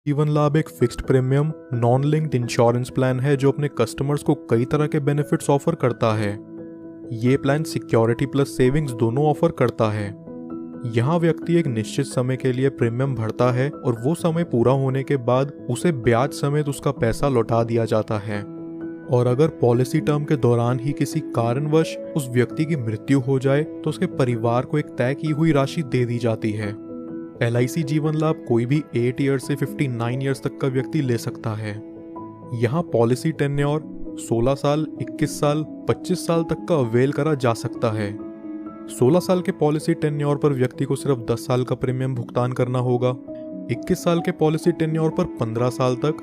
जीवन लाभ एक fixed premium non linked insurance plan है जो अपने कस्टमर्स को कई तरह के बेनिफिट्स ऑफर करता है। ये प्लान सिक्योरिटी प्लस सेविंग्स दोनों ऑफर करता है। यहाँ व्यक्ति एक निश्चित समय के लिए प्रीमियम भरता है और वो समय पूरा होने के बाद उसे ब्याज समेत उसका पैसा लौटा दिया जाता है। और अगर पॉलिसी टर्म के दौरान ही किसी कारणवश उस व्यक्ति की मृत्यु हो जाए तो उसके परिवार को एक तय की हुई राशि दे दी जाती है। LIC जीवन लाभ कोई भी 8 ईयर से 59 ईयर्स तक का व्यक्ति ले सकता है। यहाँ पॉलिसी टेन्योर 16 साल, 21 साल, 25 साल तक का अवेल करा जा सकता है। 16 साल के पॉलिसी टेन्योर पर व्यक्ति को सिर्फ 10 साल का प्रीमियम भुगतान करना होगा। 21 साल के पॉलिसी टेन्योर पर 15 साल तक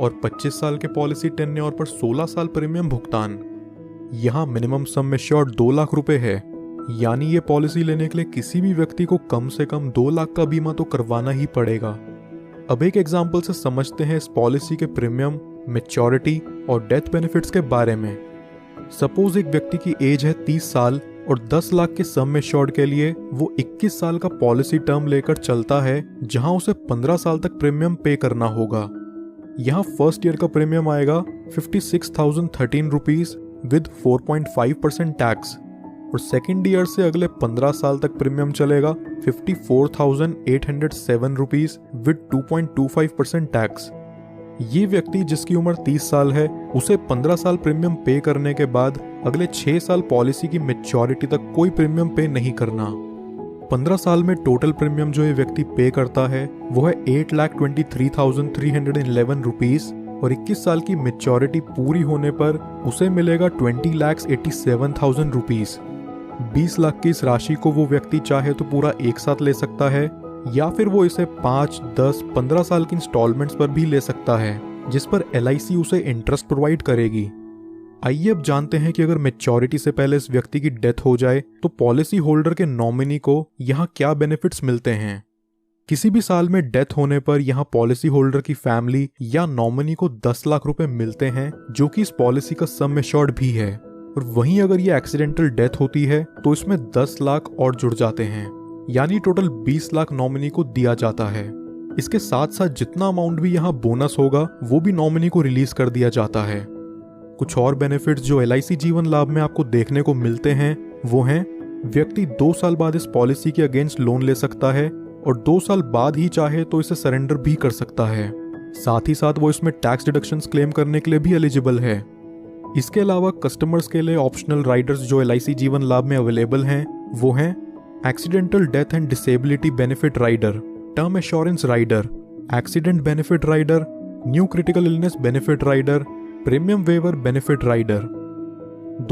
और 25 साल के पॉलिसी टेन्योर पर 16 साल प्रीमियम भुगतान। यहाँ मिनिमम सम एश्योर्ड 2 लाख रुपए है, यानी ये पॉलिसी लेने के लिए किसी भी व्यक्ति को कम से कम 2 लाख का बीमा तो करवाना ही पड़ेगा। अब एक एग्जाम्पल से समझते हैं इस पॉलिसी के प्रीमियम, मैच्योरिटी और डेथ बेनिफिट्स के बारे में। सपोज एक व्यक्ति की एज है 30 साल और 10 लाख के सम एश्योर्ड के लिए वो 21 साल का पॉलिसी टर्म लेकर चलता है, जहां उसे 15 साल तक प्रीमियम पे करना होगा। यहाँ फर्स्ट ईयर का प्रीमियम आएगा 56,013 रुपीज विद 4.5% टैक्स और सेकेंड ईयर से अगले 15 साल तक प्रीमियम चलेगा 54,807 रुपीज विद 2.25% टैक्स। ये व्यक्ति जिसकी उम्र 30 साल है उसे 15 साल प्रीमियम पे करने के बाद अगले 6 साल पॉलिसी की मैच्योरिटी तक कोई प्रीमियम पे नहीं करना। 15 साल में टोटल प्रीमियम जो ये व्यक्ति पे करता है वो है 8,23,311 रुपीज और 21 साल की मैच्योरिटी पूरी होने पर उसे मिलेगा 20,87,000 रुपीज। 20 लाख की इस राशि को वो व्यक्ति चाहे तो पूरा एक साथ ले सकता है या फिर वो इसे 5, 10, 15 साल की इंस्टॉलमेंट्स पर भी ले सकता है, जिस पर LIC उसे इंटरेस्ट प्रोवाइड करेगी। आइए अब जानते हैं कि अगर मैच्योरिटी से पहले इस व्यक्ति की डेथ हो जाए तो पॉलिसी होल्डर के नॉमिनी को यहाँ क्या बेनिफिट्स मिलते हैं। किसी भी साल में डेथ होने पर यहाँ पॉलिसी होल्डर की फैमिली या नॉमिनी को 10 लाख रुपए मिलते हैं, जो कि इस पॉलिसी का सम एश्योर्ड भी है। और वहीं अगर ये एक्सीडेंटल डेथ होती है तो इसमें 10 लाख और जुड़ जाते हैं, यानी टोटल 20 लाख नॉमिनी को दिया जाता है। इसके साथ साथ जितना अमाउंट भी यहाँ बोनस होगा वो भी नॉमिनी को रिलीज कर दिया जाता है। कुछ और बेनिफिट्स जो LIC जीवन लाभ में आपको देखने को मिलते हैं वो हैं, व्यक्ति 2 साल बाद इस पॉलिसी के अगेंस्ट लोन ले सकता है और 2 साल बाद ही चाहे तो इसे सरेंडर भी कर सकता है। साथ ही साथ वो इसमें टैक्स डिडक्शंस क्लेम करने के लिए भी एलिजिबल है। इसके अलावा कस्टमर्स के लिए ऑप्शनल राइडर्स जो LIC जीवन लाभ में अवेलेबल हैं वो हैं accidental death and disability benefit rider, term assurance rider, accident benefit rider, new critical illness benefit rider, premium waiver benefit rider.